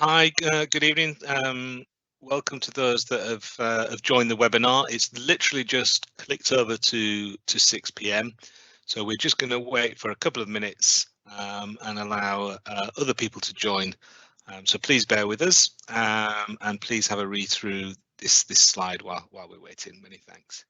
Hi, good evening. Welcome to those that have joined the webinar. It's literally just clicked over to 6 p.m. So we're just going to wait for a couple of minutes and allow other people to join. So please bear with us and please have a read through this slide while we're waiting. Many thanks.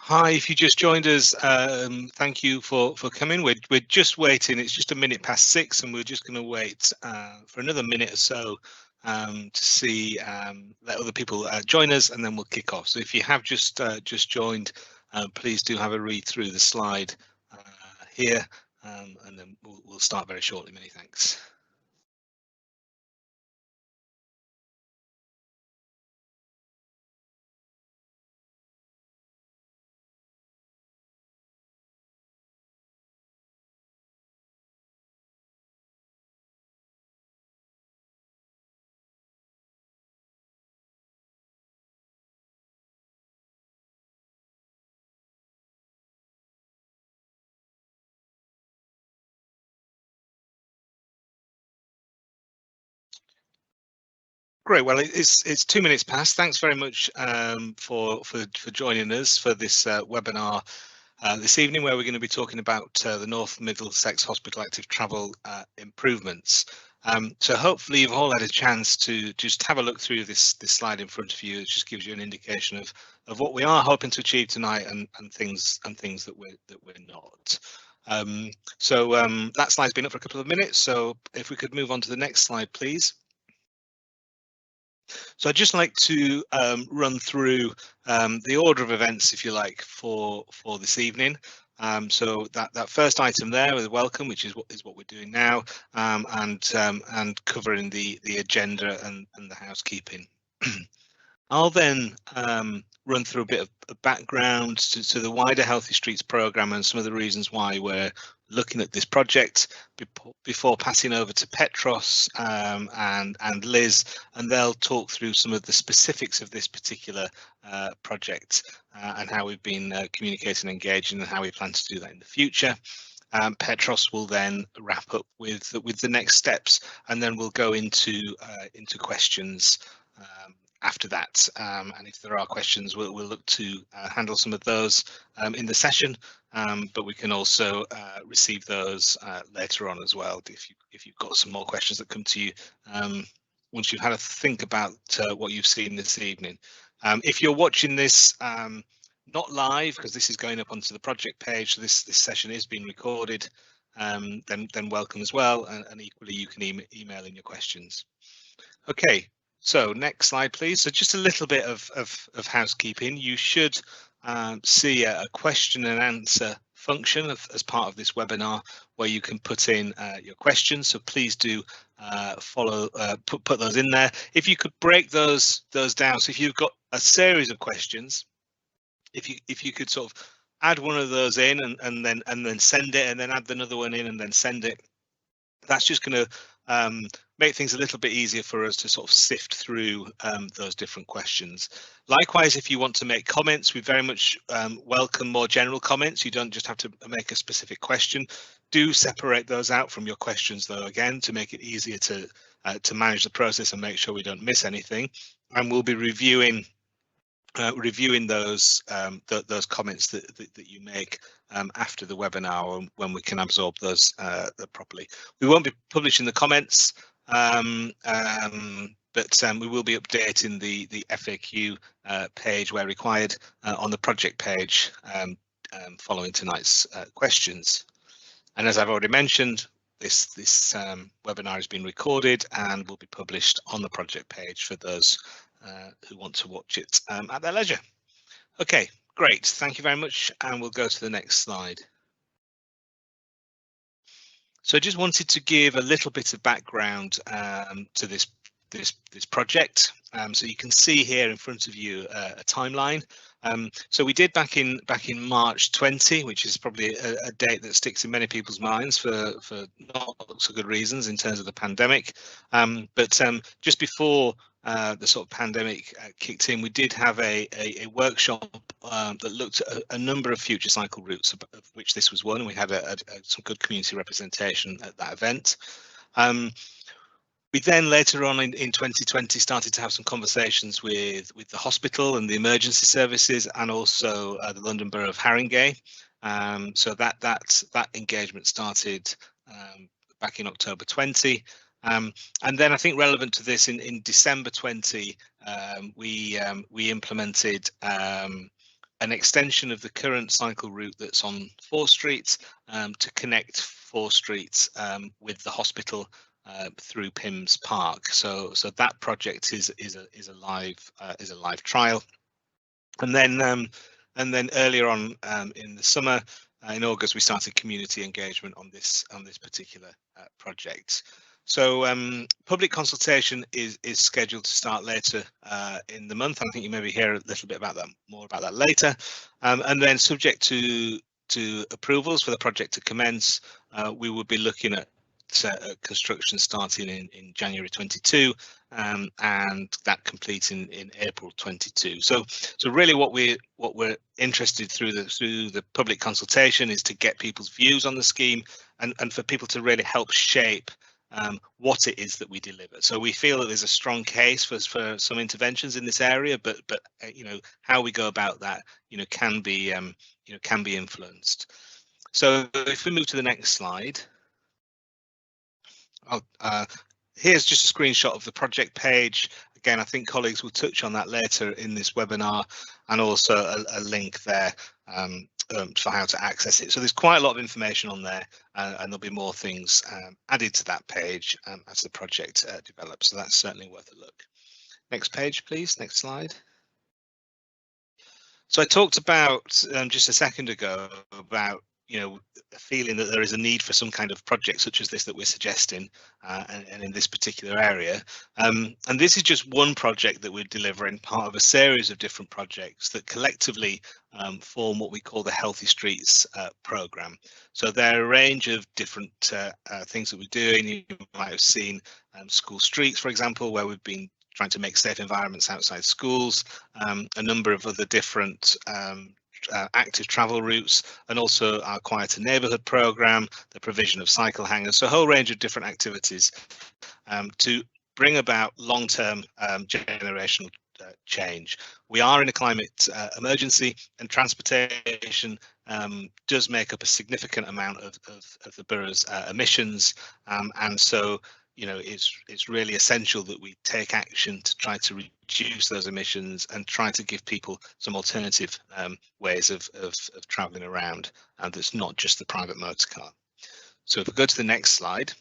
Hi, if you just joined us, thank you for coming. We're just waiting. It's just a minute past 6, and we're just going to wait for another minute or so to see let other people join us, and then we'll kick off. So if you have just joined, please do have a read through the slide here, and then we'll start very shortly. Many thanks. Great. Well, it's 2 minutes past. Thanks very much for joining us for this webinar this evening, where we're going to be talking about the North Middlesex Hospital Active Travel improvements. So hopefully you've all had a chance to just have a look through this slide in front of you. It just gives you an indication of what we are hoping to achieve tonight and things that we're not. So that slide's been up for a couple of minutes. So if we could move on to the next slide, please. So I'd just like to run through the order of events, if you like, for this evening. So that first item there with welcome, which is what we're doing now, and covering the agenda and the housekeeping. I'll then run through a bit of background to the wider Healthy Streets programme and some of the reasons why we're looking at this project before passing over to Petros and Liz, and they'll talk through some of the specifics of this particular project and how we've been communicating and engaging and how we plan to do that in the future. Petros will then wrap up with the next steps, and then we'll go into questions after that, and if there are questions, we'll look to handle some of those in the session, but we can also receive those later on as well if you've got some more questions that come to you once you've had a think about what you've seen this evening. If you're watching this not live, because this is going up onto the project page, so this session is being recorded, then welcome as well, and equally you can email in your questions. Okay. So next slide, please. So just a little bit of housekeeping. You should see a question and answer function as part of this webinar where you can put in your questions. So please do put those in there. If you could break those down. So if you've got a series of questions, if you could sort of add one of those in and then send it, and then add another one in and then send it. That's just going to make things a little bit easier for us to sort of sift through those different questions. Likewise, if you want to make comments, we very much welcome more general comments. You don't just have to make a specific question. Do separate those out from your questions, though, again, to make it easier to manage the process and make sure we don't miss anything. And we'll be reviewing those comments that you make after the webinar, when we can absorb those properly. We won't be publishing the comments, but we will be updating the FAQ page where required on the project page following tonight's questions. And as I've already mentioned, this webinar has been recorded and will be published on the project page for those who want to watch it at their leisure. Okay, great. Thank you very much, and we'll go to the next slide. So I just wanted to give a little bit of background to this project. So you can see here in front of you a timeline. So we did back in March 20, which is probably a date that sticks in many people's minds for not so good reasons in terms of the pandemic. But just before the sort of pandemic kicked in, we did have a workshop that looked at a number of future cycle routes, of which this was one, and we had some good community representation at that event. We then later on in 2020 started to have some conversations with the hospital and the emergency services, and also the London Borough of Haringey. So that engagement started back in October 20. And then I think relevant to this, in December 20, we implemented an extension of the current cycle route that's on 4 Street to connect 4 Street with the hospital through Pims Park. So that project is a live trial. And then earlier on in the summer, in August, we started community engagement on this particular project. So public consultation is scheduled to start later in the month. I think you maybe hear a little bit about that, more about that later. And then subject to approvals for the project to commence, we would be looking at construction starting in January 22 and that completing in April 22. So really what we're interested through the public consultation is to get people's views on the scheme and for people to really help shape what it is that we deliver. So we feel that there's a strong case for some interventions in this area, but you know, how we go about that, you know, can be influenced. So if we move to the next slide. Here's just a screenshot of the project page. Again, I think colleagues will touch on that later in this webinar, and also a link there for how to access it. So there's quite a lot of information on there, and there'll be more things added to that page as the project develops. So that's certainly worth a look. Next page, please. Next slide. So I talked about just a second ago about, you know, a feeling that there is a need for some kind of project such as this that we're suggesting, and in this particular area. And this is just one project that we're delivering, part of a series of different projects that collectively form what we call the Healthy Streets programme. So there are a range of different things that we're doing. You might have seen school streets, for example, where we've been trying to make safe environments outside schools, a number of other different active travel routes, and also our Quieter Neighbourhood programme, the provision of cycle hangers, so a whole range of different activities to bring about long-term generational change. We are in a climate emergency, and transportation does make up a significant amount of the borough's emissions, and so, you know, it's really essential that we take action to try to reduce those emissions and try to give people some alternative ways of travelling around, and that's not just the private motor car. So if we go to the next slide.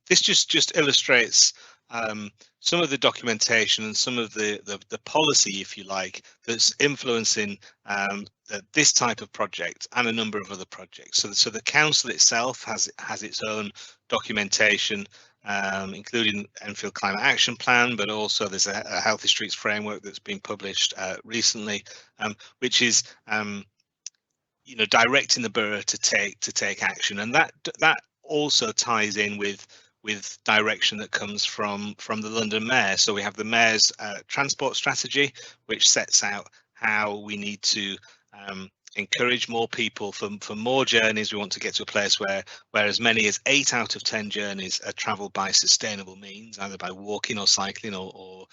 This just illustrates some of the documentation and some of the policy, if you like, that's influencing this type of project and a number of other projects. So the council itself has its own documentation, including Enfield Climate Action Plan, but also there's a Healthy Streets framework that's been published recently, which is you know, directing the borough to take action, and that also ties in with direction that comes from the London Mayor. So we have the Mayor's transport strategy, which sets out how we need to encourage more people for more journeys. We want to get to a place where as many as 8 out of 10 journeys are travelled by sustainable means, either by walking or cycling or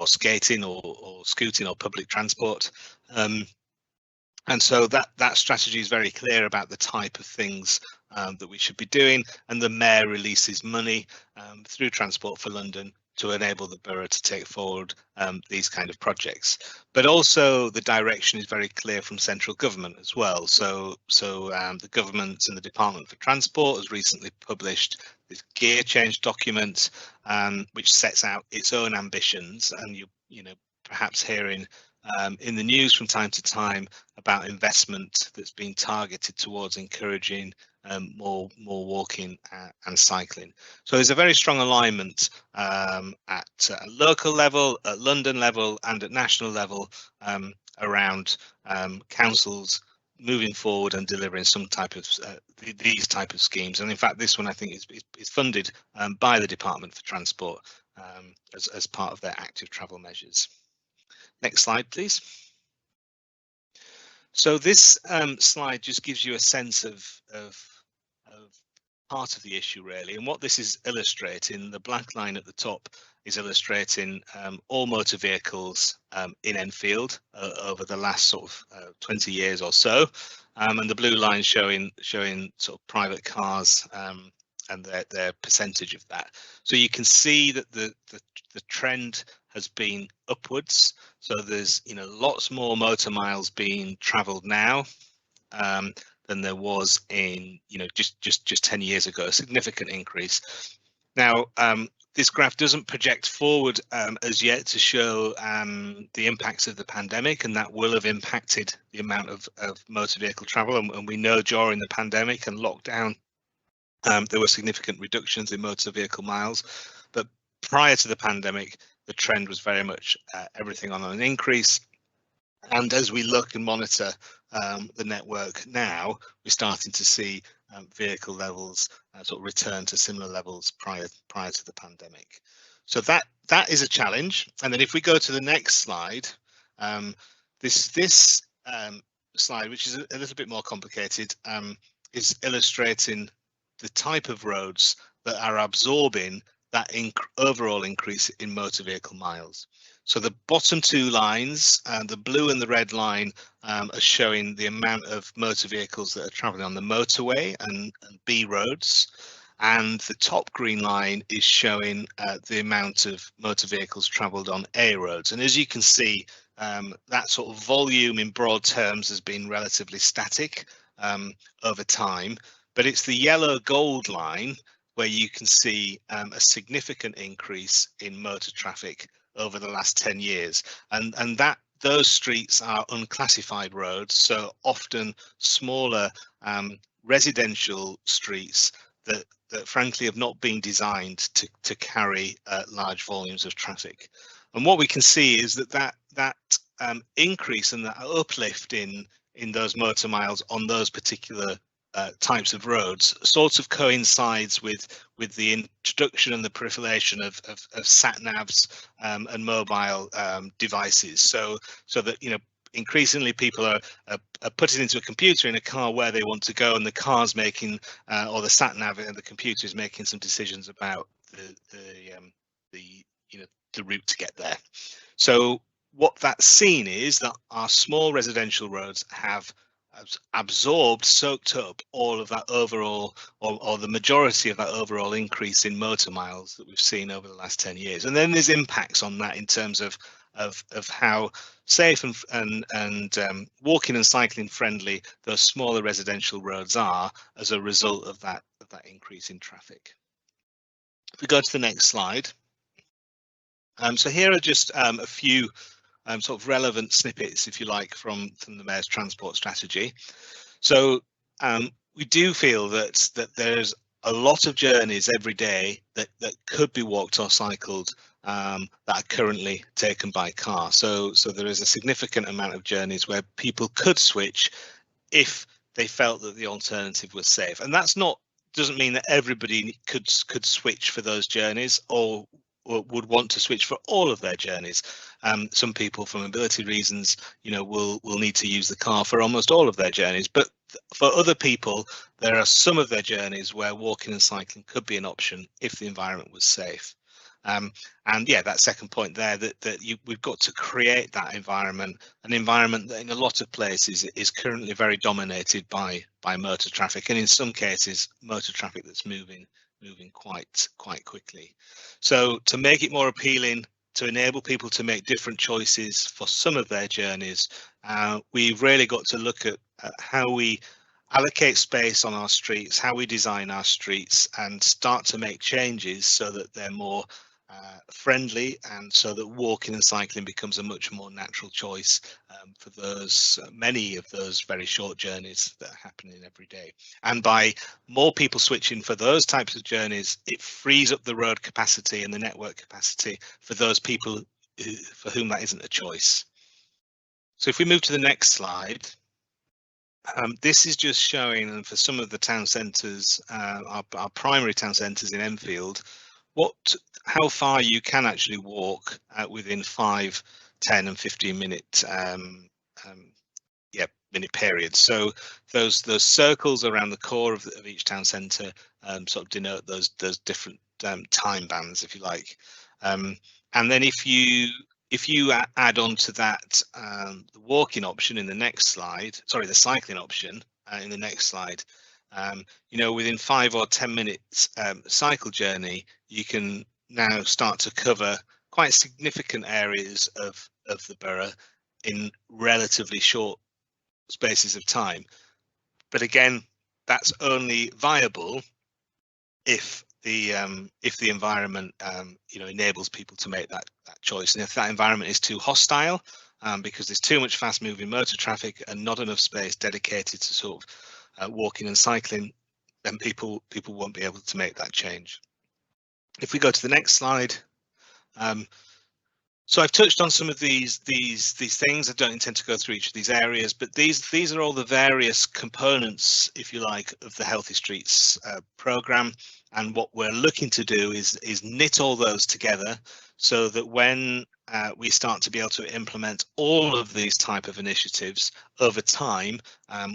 skating or scooting or public transport. And so that strategy is very clear about the type of things that we should be doing, and the Mayor releases money through Transport for London to enable the borough to take forward these kind of projects. But also the direction is very clear from central government as well. So the government and the Department for Transport has recently published this gear change document, which sets out its own ambitions, and you know perhaps hearing in the news from time to time about investment that's being targeted towards encouraging more walking and cycling. So there's a very strong alignment at a local level, at London level, and at national level around councils moving forward and delivering some type of these type of schemes. And in fact, this one I think is funded by the Department for Transport as part of their active travel measures. Next slide, please. So this slide just gives you a sense of part of the issue really, and what this is illustrating. The black line at the top is illustrating all motor vehicles in Enfield over the last sort of 20 years or so, and the blue line showing sort of private cars and their percentage of that. So you can see that the trend has been upwards. So there's lots more motor miles being travelled now than there was in just 10 years ago. A significant increase. Now this graph doesn't project forward as yet to show the impacts of the pandemic, and that will have impacted the amount of motor vehicle travel. And we know during the pandemic and lockdown there were significant reductions in motor vehicle miles, but prior to the pandemic the trend was very much everything on an increase. And as we look and monitor the network now, we're starting to see vehicle levels sort of return to similar levels prior to the pandemic. So that is a challenge. And then if we go to the next slide, this slide, which is a little bit more complicated, is illustrating the type of roads that are absorbing that overall increase in motor vehicle miles. So the bottom two lines, the blue and the red line, are showing the amount of motor vehicles that are travelling on the motorway and B roads, and the top green line is showing the amount of motor vehicles travelled on A roads. And as you can see, that sort of volume in broad terms has been relatively static over time, but it's the yellow gold line where you can see a significant increase in motor traffic over the last 10 years, and those streets are unclassified roads, so often smaller residential streets that frankly have not been designed to carry large volumes of traffic. And what we can see is that increase and that uplift in those motor miles on those particular types of roads sort of coincides with the introduction and the proliferation of sat navs and mobile devices, so that increasingly people are putting into a computer in a car where they want to go, and the car's making or the sat nav and the computer is making some decisions about the route to get there. So what that's seen is that our small residential roads have absorbed, soaked up all of that overall, or the majority of that overall increase in motor miles that we've seen over the last 10 years. And then there's impacts on that in terms of how safe and walking and cycling friendly those smaller residential roads are as a result of that increase in traffic. If we go to the next slide. So here are just a few sort of relevant snippets, if you like, from the Mayor's transport strategy. So we do feel that there's a lot of journeys every day that could be walked or cycled that are currently taken by car. So there is a significant amount of journeys where people could switch if they felt that the alternative was safe. And that's doesn't mean that everybody could switch for those journeys or would want to switch for all of their journeys. Some people, for mobility reasons, will need to use the car for almost all of their journeys. But for other people, there are some of their journeys where walking and cycling could be an option if the environment was safe. And yeah, that second point there, we've got to create that environment, an environment that in a lot of places is currently very dominated by motor traffic, and in some cases motor traffic that's moving quite quickly. So to make it more appealing, to enable people to make different choices for some of their journeys, we've really got to look at how we allocate space on our streets, how we design our streets, and start to make changes so that they're more friendly, and so that walking and cycling becomes a much more natural choice for those many of those very short journeys that are happening every day. And by more people switching for those types of journeys, it frees up the road capacity and the network capacity for those people for whom that isn't a choice. So if we move to the next slide, this is just showing, and for some of the town centres, our primary town centres in Enfield, how far you can actually walk within 5, 10 and 15 minute minute periods. So those circles around the core of each town centre sort of denote those different time bands, if you like. And then if you add on to that the walking option in the next slide, sorry, the cycling option in the next slide, you know, within 5 or 10 minutes cycle journey, you can now start to cover quite significant areas of the borough in relatively short spaces of time. But again, that's only viable if the environment you know, enables people to make that choice. And if that environment is too hostile, because there's too much fast moving motor traffic and not enough space dedicated to sort of walking and cycling, then people won't be able to make that change. If we go to the next slide, so I've touched on some of these things. I don't intend to go through each of these areas, but these are all the various components, if you like, of the Healthy Streets programme. And what we're looking to do is knit all those together so that when we start to be able to implement all of these type of initiatives over time,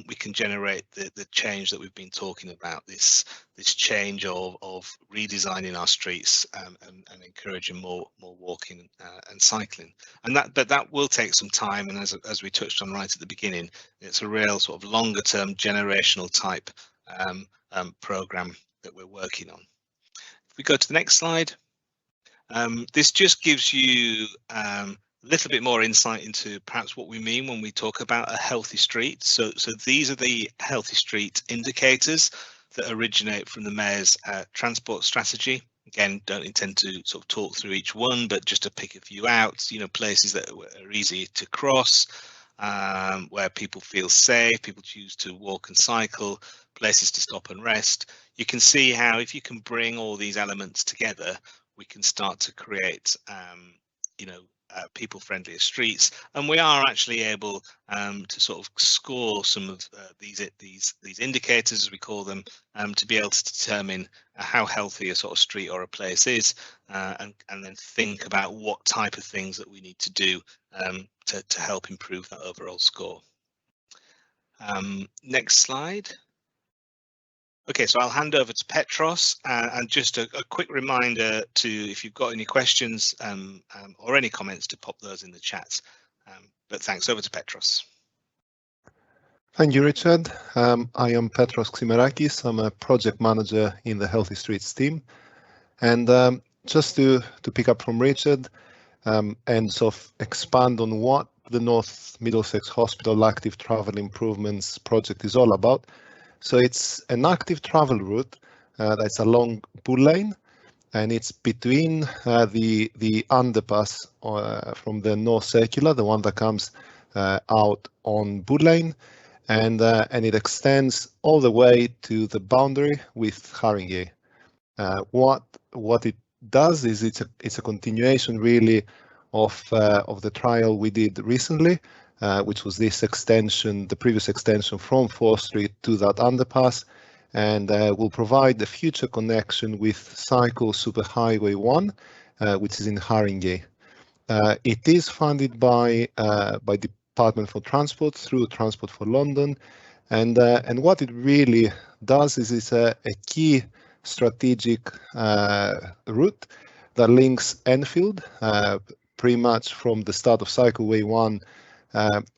we can generate the change that we've been talking about, this change of redesigning our streets and encouraging more walking and cycling. And that will take some time, and as we touched on right at the beginning, it's a real sort of longer term generational type program that we're working on. If we go to the next slide, this just gives you a little bit more insight into perhaps what we mean when we talk about a healthy street. So these are the healthy street indicators that originate from the Mayor's transport strategy. Again, don't intend to sort of talk through each one, but just to pick a few out, you know, places that are easy to cross, where people feel safe, people choose to walk and cycle, places to stop and rest. You can see how if you can bring all these elements together, we can start to create, you know, people-friendlier streets, and we are actually able to sort of score some of these indicators, as we call them, to be able to determine how healthy a sort of street or a place is, and then think about what type of things that we need to do to help improve that overall score. Next slide. Okay, so I'll hand over to Petros, and just a quick reminder to, if you've got any questions or any comments, to pop those in the chat. But thanks, over to Petros. Thank you, Richard. I am Petros Ximerakis. I'm a project manager in the Healthy Streets team. And just to pick up from Richard and sort of expand on what the North Middlesex Hospital Active Travel Improvements project is all about. So it's an active travel route that's along Bull Lane, and it's between the underpass from the North Circular, the one that comes out on Bull Lane, and it extends all the way to the boundary with Haringey. What it does is it's a continuation really of the trial we did recently, which was this extension, the previous extension from 4th Street to that underpass, and will provide the future connection with Cycle Superhighway 1, which is in Haringey. It is funded by Department for Transport through Transport for London, and what it really does is it's a key strategic route that links Enfield pretty much from the start of Cycleway 1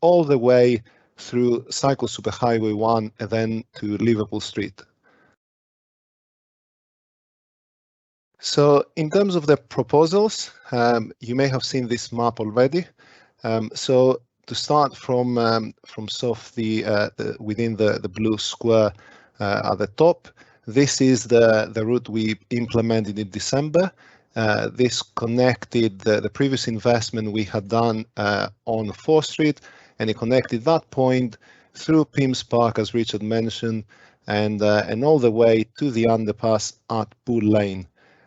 all the way through Cycle Superhighway 1 and then to Liverpool Street. So in terms of the proposals, you may have seen this map already. So to start from sort of within the blue square at the top, this is the route we implemented in December. This connected the previous investment we had done on 4th Street, and it connected that point through Pim's Park, as Richard mentioned, and all the way to the underpass at Bull Lane.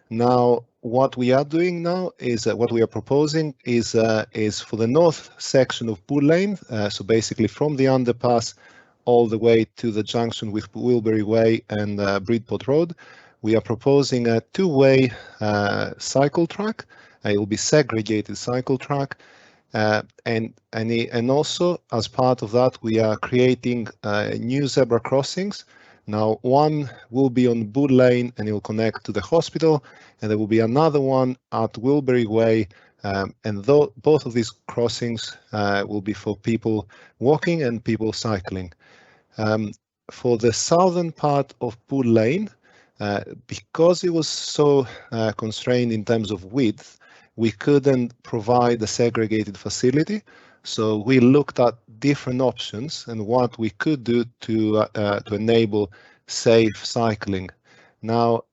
Now, what we are doing now is what we are proposing is for the north section of Bull Lane, so basically from the underpass all the way to the junction with Wilbury Way and Bridport Road, we are proposing a two-way cycle track. It will be segregated cycle track, and also as part of that, we are creating new zebra crossings. Now, one will be on Bull Lane and it will connect to the hospital, and there will be another one at Wilbury Way, and both of these crossings will be for people walking and people cycling. For the southern part of Bull Lane, because it was so constrained in terms of width, we couldn't provide a segregated facility. So we looked at different options and what we could do to enable safe cycling. Now,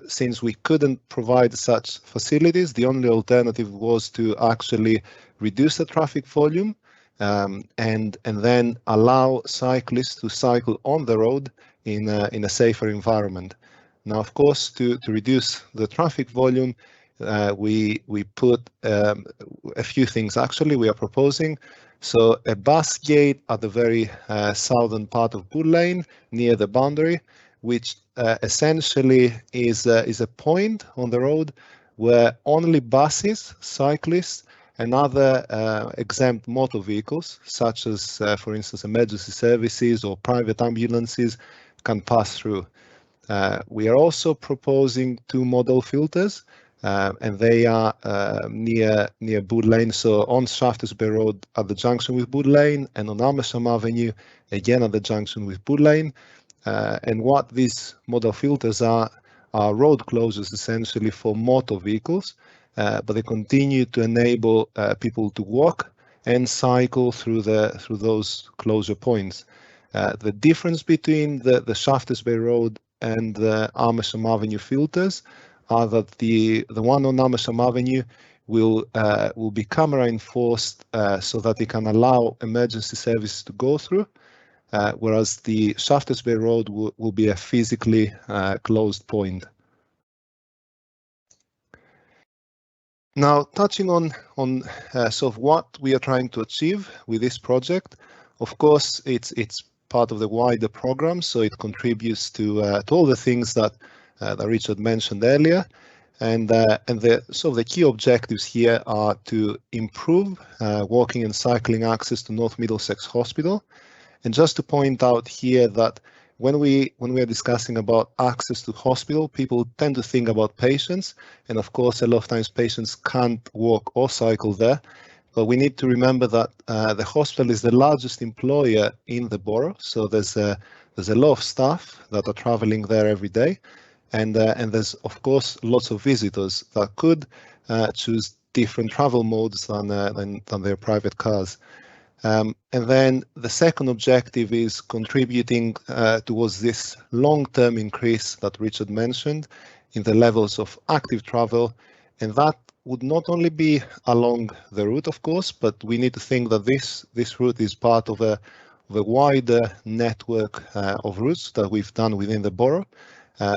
since we couldn't provide such facilities, the only alternative was to actually reduce the traffic volume and then allow cyclists to cycle on the road in a safer environment. Now, of course, to reduce the traffic volume, we put a few things actually we are proposing. So a bus gate at the very southern part of Bull Lane near the boundary, which essentially is a point on the road where only buses, cyclists, and other exempt motor vehicles, such as, for instance, emergency services or private ambulances, can pass through. We are also proposing two model filters, and they are near Bull Lane, so on Shaftesbury Road at the junction with Bull Lane, and on Amersham Avenue, again at the junction with Bull Lane. And what these model filters are road closures essentially for motor vehicles, but they continue to enable people to walk and cycle through those closure points. The difference between the Shaftesbury Road and the Amersham Avenue filters are that the one on Amersham Avenue will be camera enforced so that it can allow emergency services to go through, whereas the Shaftesbury Road will be a physically closed point. Now, touching on sort of what we are trying to achieve with this project, of course, it's part of the wider program, so it contributes to all the things that Richard mentioned earlier, and the key objectives here are to improve walking and cycling access to North Middlesex Hospital. And just to point out here that when we are discussing about access to hospital, people tend to think about patients, and of course a lot of times patients can't walk or cycle there. But we need to remember that the hospital is the largest employer in the borough, so there's a lot of staff that are traveling there every day, and there's of course lots of visitors that could choose different travel modes than their private cars. And then the second objective is contributing towards this long-term increase that Richard mentioned in the levels of active travel, and that would not only be along the route, of course, but we need to think that this route is part of a wider network of routes that we've done within the borough.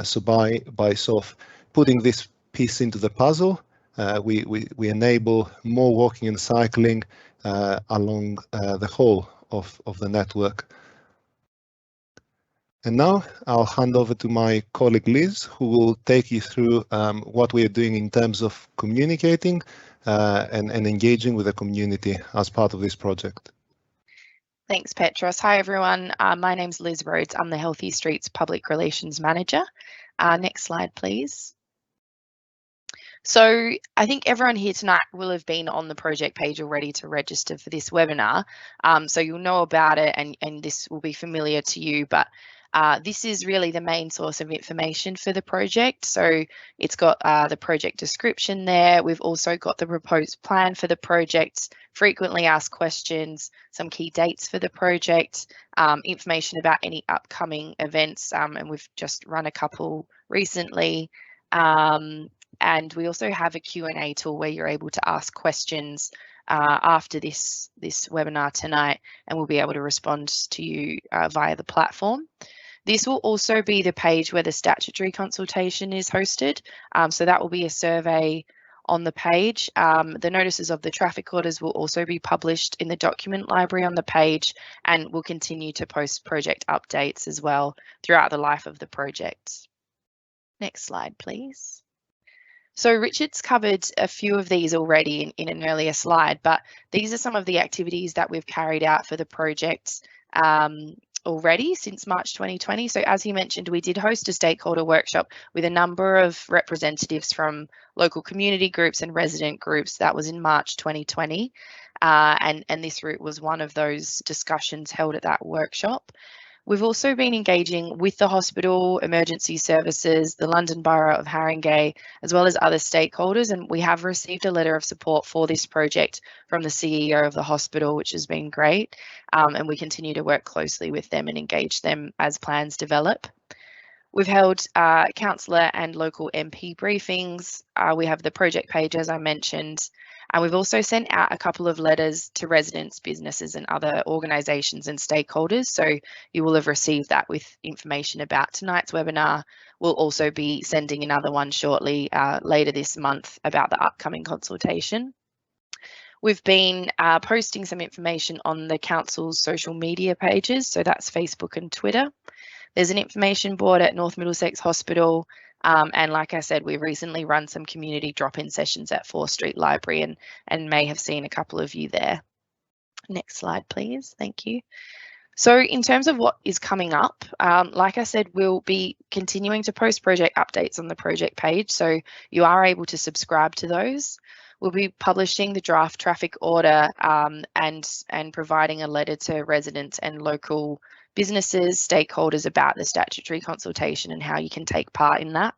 So by sort of putting this piece into the puzzle, we enable more walking and cycling along the whole of the network. And now I'll hand over to my colleague Liz, who will take you through what we are doing in terms of communicating and engaging with the community as part of this project. Thanks, Petros. Hi, everyone. My name's Liz Rhodes. I'm the Healthy Streets Public Relations Manager. Next slide, please. So I think everyone here tonight will have been on the project page already to register for this webinar. So you'll know about it and this will be familiar to you, but this is really the main source of information for the project. So it's got the project description there. We've also got the proposed plan for the project, frequently asked questions, some key dates for the project, information about any upcoming events, and we've just run a couple recently. And we also have a Q&A tool where you're able to ask questions after this webinar tonight, and we'll be able to respond to you via the platform. This will also be the page where the statutory consultation is hosted. So that will be a survey on the page. The notices of the traffic orders will also be published in the document library on the page, and we'll continue to post project updates as well throughout the life of the project. Next slide, please. So Richard's covered a few of these already in an earlier slide, but these are some of the activities that we've carried out for the project already since March 2020. So as he mentioned, we did host a stakeholder workshop with a number of representatives from local community groups and resident groups. That was in March 2020. And this route was one of those discussions held at that workshop. We've also been engaging with the hospital, emergency services, the London Borough of Haringey, as well as other stakeholders, and we have received a letter of support for this project from the CEO of the hospital, which has been great, and we continue to work closely with them and engage them as plans develop. We've held councillor and local MP briefings. We have the project page, as I mentioned, and we've also sent out a couple of letters to residents, businesses and other organisations and stakeholders. So you will have received that with information about tonight's webinar. We'll also be sending another one shortly later this month about the upcoming consultation. We've been posting some information on the council's social media pages. So that's Facebook and Twitter. There's an information board at North Middlesex Hospital. And like I said, we've recently run some community drop-in sessions at 4th Street Library and may have seen a couple of you there. Next slide, please. Thank you. So in terms of what is coming up, like I said, we'll be continuing to post project updates on the project page. So you are able to subscribe to those. We'll be publishing the draft traffic order and providing a letter to residents and local businesses, stakeholders about the statutory consultation and how you can take part in that.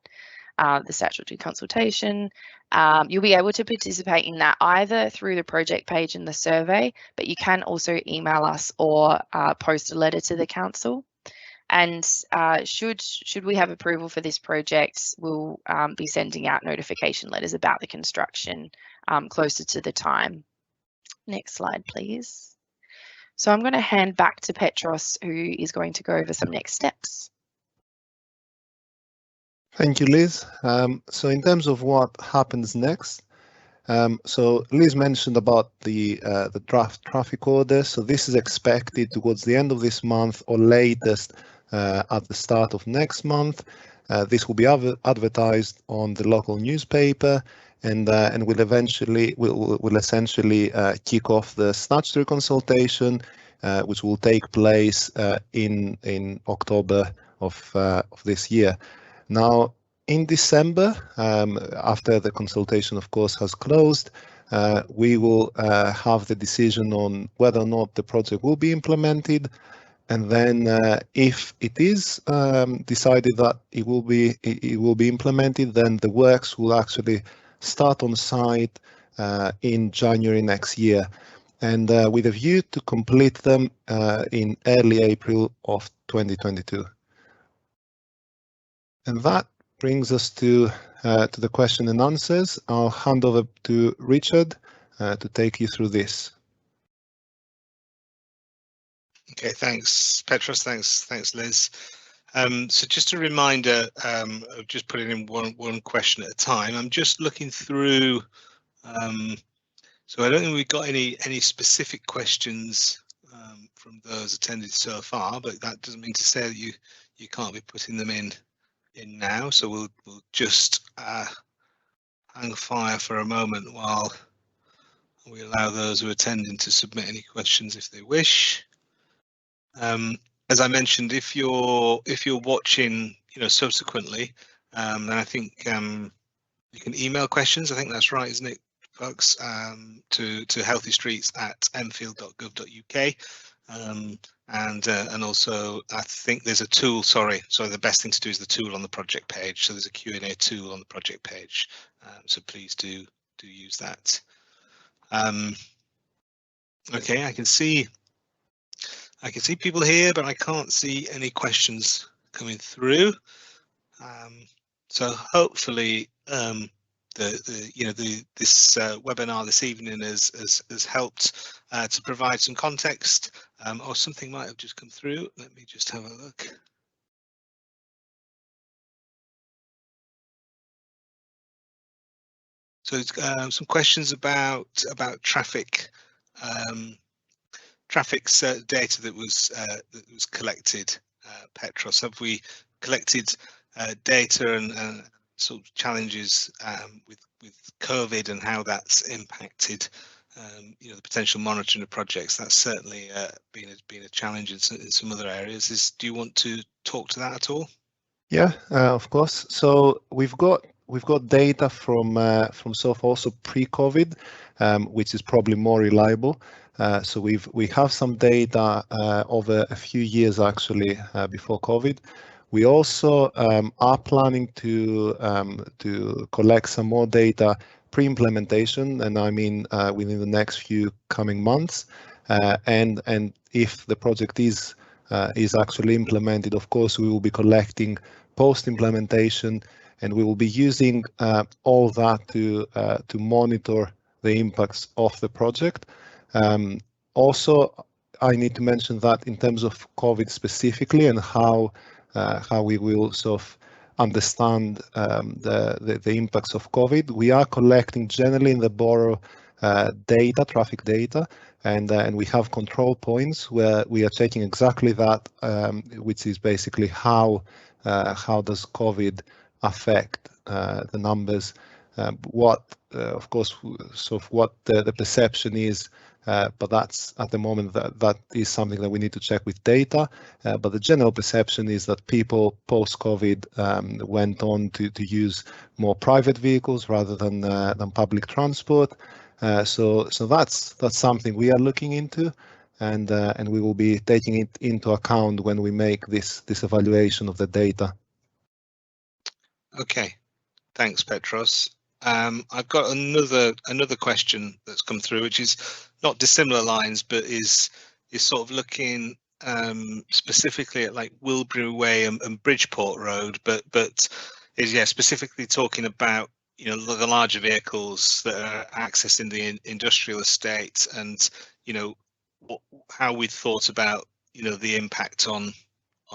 The statutory consultation, you'll be able to participate in that either through the project page and the survey, but you can also email us or post a letter to the council. And should we have approval for this project, we'll be sending out notification letters about the construction closer to the time. Next slide, please. So I'm going to hand back to Petros, who is going to go over some next steps. Thank you, Liz. So in terms of what happens next, so Liz mentioned about the draft traffic order. So this is expected towards the end of this month or latest at the start of next month. This will be advertised on the local newspaper and will essentially kick off the statutory consultation, which will take place in October of this year. Now, in December, after the consultation, of course, has closed, we will have the decision on whether or not the project will be implemented. And then if it is decided that it will be implemented, then the works will actually start on site in January next year, and with a view to complete them in early April of 2022. And that brings us to the question and answers. I'll hand over to Richard to take you through this. Okay, thanks, Petros. Thanks, Liz. So just a reminder of just putting in one question at a time. I'm just looking through. So I don't think we've got any specific questions from those attended so far, but that doesn't mean to say that you can't be putting them in now. So we'll just hang fire for a moment while we allow those who are attending to submit any questions if they wish. As I mentioned, if you're watching, subsequently, then I think You can email questions. I think that's right, isn't it, folks? To healthystreets@enfield.gov.uk. And also I think there's a tool. Sorry, the best thing to do is the tool on the project page. So there's a Q&A tool on the project page. So please do use that. Okay, I can see people here, but I can't see any questions coming through. So hopefully this webinar this evening has helped to provide some context, or something might have just come through. Let me just have a look. So some questions about traffic data that was collected. Petros, have we collected data and sort of challenges with COVID and how that's impacted the potential monitoring of projects? That's certainly been a challenge in some other areas. Do you want to talk to that at all? Yeah, of course. So we've got data from also pre-COVID, which is probably more reliable. So we have some data over a few years actually before COVID. We also are planning to collect some more data pre-implementation, and I mean within the next few coming months. And if the project is actually implemented, of course, we will be collecting post-implementation, and we will be using all that to monitor the impacts of the project. Also, I need to mention that in terms of COVID specifically and how we will sort of understand the impacts of COVID, we are collecting generally in the borough data, traffic data, and we have control points where we are checking exactly that, which is basically how does COVID affect the numbers, of course, sort of what the perception is, but that's at the moment that is something that we need to check with data. But the general perception is that people post-COVID went on to use more private vehicles rather than public transport. So that's something we are looking into, and we will be taking it into account when we make this evaluation of the data. Okay, thanks, Petros. I've got another question that's come through, which is not dissimilar lines, but is sort of looking specifically at like Wilbury Way and Bridgeport Road, but is specifically talking about the larger vehicles that are accessing the industrial estate, and how we thought about the impact on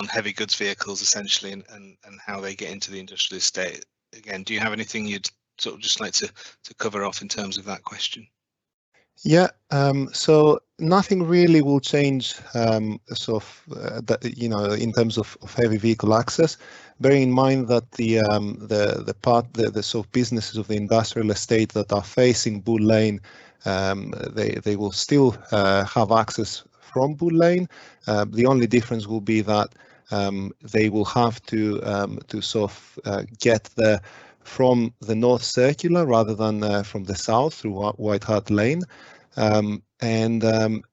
heavy goods vehicles essentially, and how they get into the industrial estate. Again, do you have anything you'd sort of just like to cover off in terms of that question? Yeah, so nothing really will change in terms of heavy vehicle access. Bearing in mind that the sort of businesses of the industrial estate that are facing Bull Lane, they will still have access from Bull Lane. The only difference will be that they will have to sort of get there from the North Circular rather than from the south through White Hart Lane. And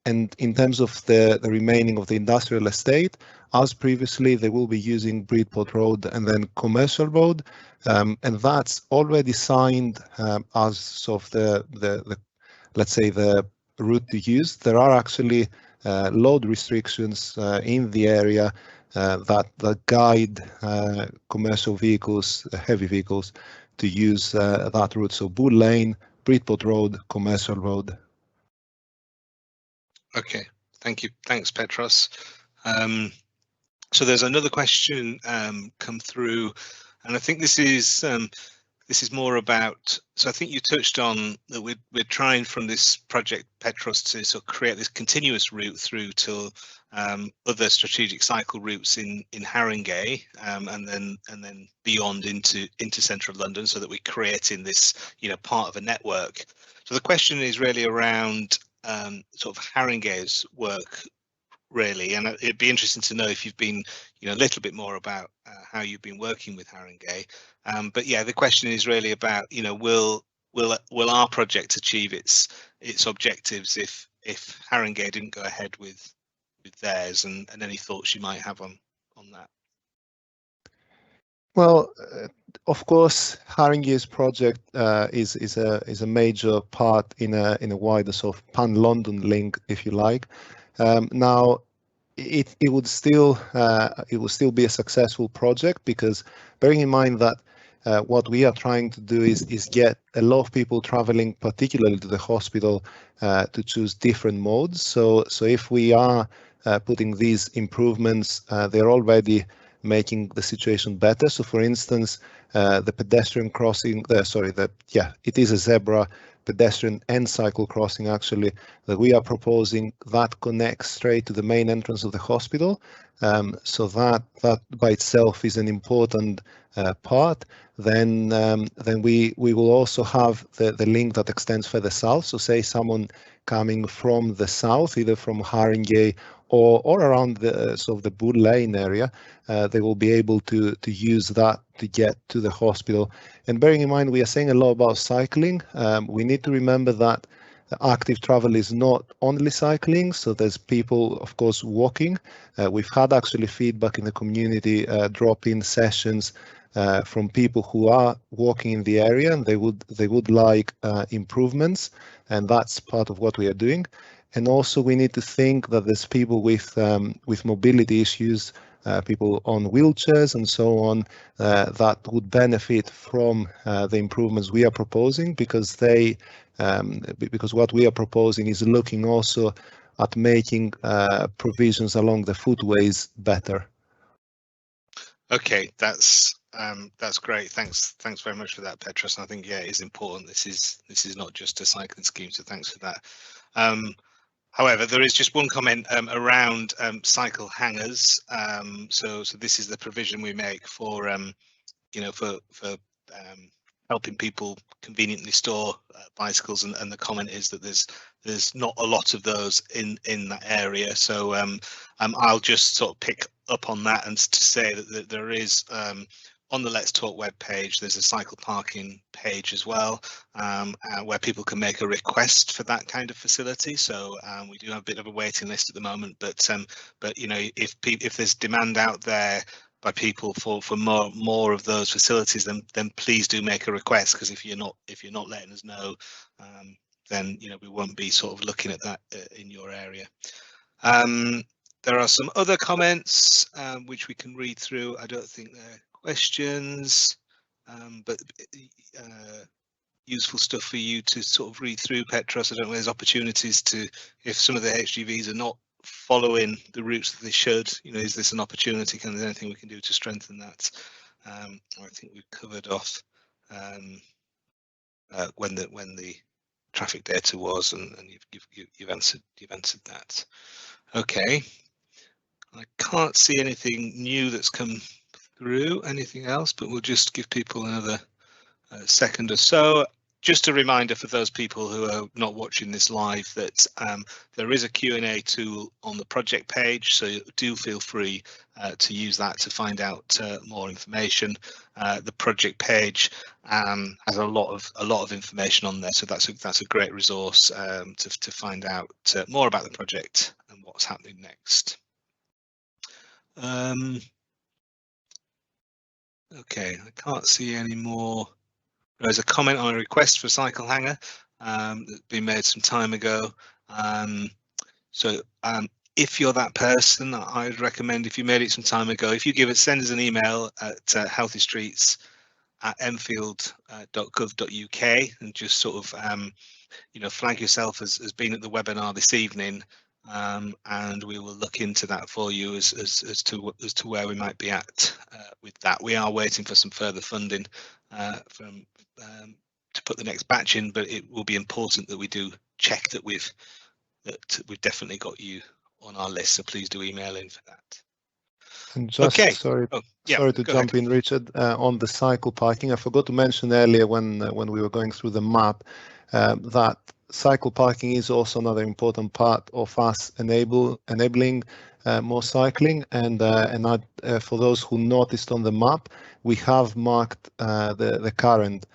in terms of the remaining of the industrial estate, as previously, they will be using Bridport Road and then Commercial Road, and that's already signed as sort of the let's say the route to use. There are actually load restrictions in the area that guide commercial vehicles, heavy vehicles, to use that route. So Bull Lane, Bridport Road, Commercial Road. Okay, thank you. Thanks, Petros. So there's another question come through, and I think this is more about, so I think you touched on that we're trying from this project, Petros, to sort of create this continuous route through to other strategic cycle routes in Haringey, and then beyond into central London, so that we're creating this part of a network. So the question is really around sort of Haringey's work really, and it'd be interesting to know if you've been, a little bit more about how you've been working with Haringey. But yeah, the question is really about, will our project achieve its objectives if Haringey didn't go ahead with theirs, and any thoughts you might have on that? Well, of course, Haringey's project is a major part in a wider sort of pan-London link, if you like. Now, it would still be a successful project, because bearing in mind that what we are trying to do is get a lot of people traveling, particularly to the hospital, to choose different modes. So if we are putting these improvements, they're already making the situation better. So for instance, the pedestrian crossing, it is a zebra pedestrian and cycle crossing actually that we are proposing, that connects straight to the main entrance of the hospital. So that by itself is an important part. Then we will also have the link that extends further south. So say someone coming from the south, either from Haringey or around the sort of the Bull Lane area, they will be able to use that to get to the hospital. And bearing in mind, we are saying a lot about cycling. We need to remember that active travel is not only cycling. So there's people, of course, walking. We've had actually feedback in the community, drop-in sessions from people who are walking in the area, and they would like improvements, and that's part of what we are doing. And also we need to think that there's people with mobility issues, people on wheelchairs and so on, that would benefit from the improvements we are proposing, because what we are proposing is looking also at making provisions along the footways better. Okay, that's great. Thanks very much for that, Petros. I think, yeah, it is important. This is not just a cycling scheme, so thanks for that. However, there is just one comment around cycle hangers. So this is the provision we make for for helping people conveniently store bicycles, and the comment is that there's not a lot of those in that area. So I'll just sort of pick up on that and to say that there is on the Let's Talk webpage, there's a cycle parking page as well, where people can make a request for that kind of facility. So we do have a bit of a waiting list at the moment, but if there's demand out there by people for more of those facilities, then please do make a request, because if you're not letting us know, then we won't be sort of looking at that in your area. There are some other comments which we can read through. I don't think they're questions, but useful stuff for you to sort of read through, Petros. I don't know, there's opportunities to, if some of the HGVs are not following the routes that they should, is this an opportunity? Can there anything we can do to strengthen that? I think we've covered off when the traffic data was, and you've answered that. Okay, I can't see anything new that's come through, anything else, but we'll just give people another second or so. Just a reminder for those people who are not watching this live that there is a Q&A tool on the project page, so do feel free to use that to find out more information. The project page has a lot of information on there, so that's a great resource to find out more about the project and what's happening next. Okay, I can't see any more. There's a comment on a request for a cycle hanger that's been made some time ago. If you're that person, I'd recommend, if you made it some time ago, if you send us an email at healthystreets@enfield.gov.uk and just sort of flag yourself as being at the webinar this evening, and we will look into that for you as to where we might be at with that. We are waiting for some further funding to put the next batch in, but it will be important that we do check that we've definitely got you on our list. So please do email in for that. And just sorry to jump in, Richard, on the cycle parking. I forgot to mention earlier when we were going through the map that cycle parking is also another important part of us enabling more cycling. And for those who noticed on the map, we have marked the current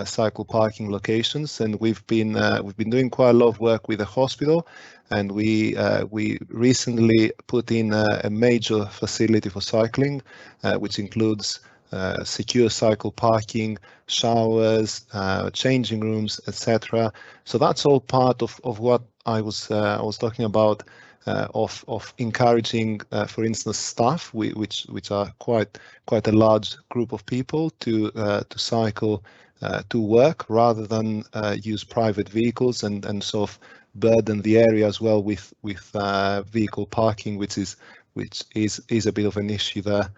cycle parking locations, and we've been doing quite a lot of work with the hospital, and we recently put in a major facility for cycling, which includes secure cycle parking, showers, changing rooms, etc. So that's all part of what I was talking about, of encouraging, for instance, staff, which are quite a large group of people, to cycle to work rather than use private vehicles and sort of burden the area as well with vehicle parking, which is a bit of an issue there.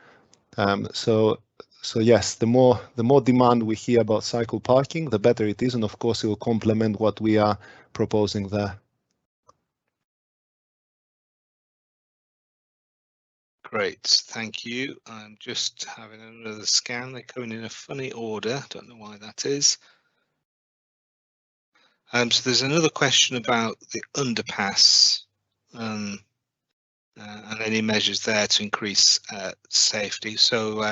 So yes, the more demand we hear about cycle parking, the better it is, and of course it will complement what we are proposing there. Great, thank you. I'm just having another scan. They're coming in a funny order. Don't know why that is. So there's another question about the underpass and any measures there to increase safety. So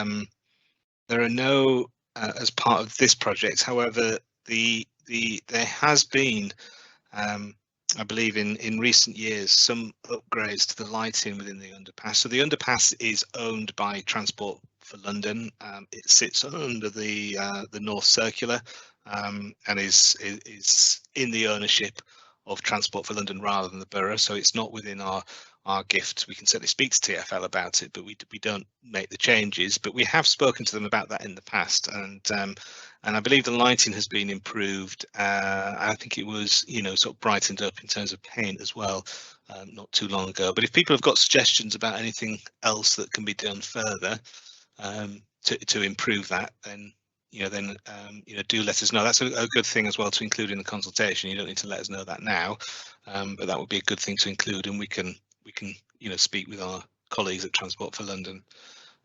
there are no, as part of this project. However, there has been, I believe in recent years, some upgrades to the lighting within the underpass. So the underpass is owned by Transport for London. It sits under the North Circular, and is in the ownership of Transport for London rather than the borough. So it's not within our gift. We can certainly speak to TfL about it, but we don't make the changes. But we have spoken to them about that in the past, and I believe the lighting has been improved. I think it was, sort of brightened up in terms of paint as well, not too long ago. But if people have got suggestions about anything else that can be done further to improve that, then do let us know. That's a good thing as well to include in the consultation. You don't need to let us know that now, but that would be a good thing to include, and we can speak with our colleagues at Transport for London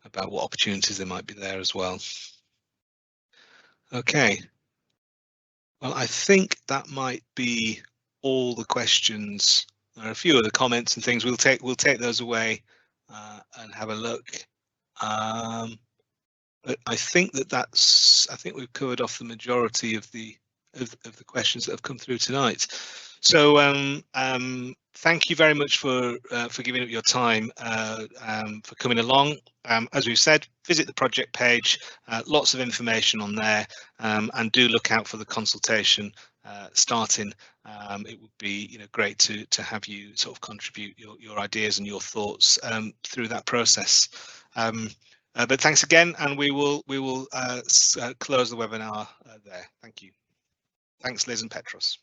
about what opportunities there might be there as well. Okay, well, I think that might be all the questions. There are a few other comments and things. We'll take those away and have a look. But I think I think we've covered off the majority of the questions that have come through tonight. So thank you very much for giving up your time, for coming along. As we've said, visit the project page, lots of information on there, and do look out for the consultation starting. It would be great to have you sort of contribute your ideas and your thoughts through that process. But thanks again, and we will close the webinar there. Thank you. Thanks, Liz and Petros.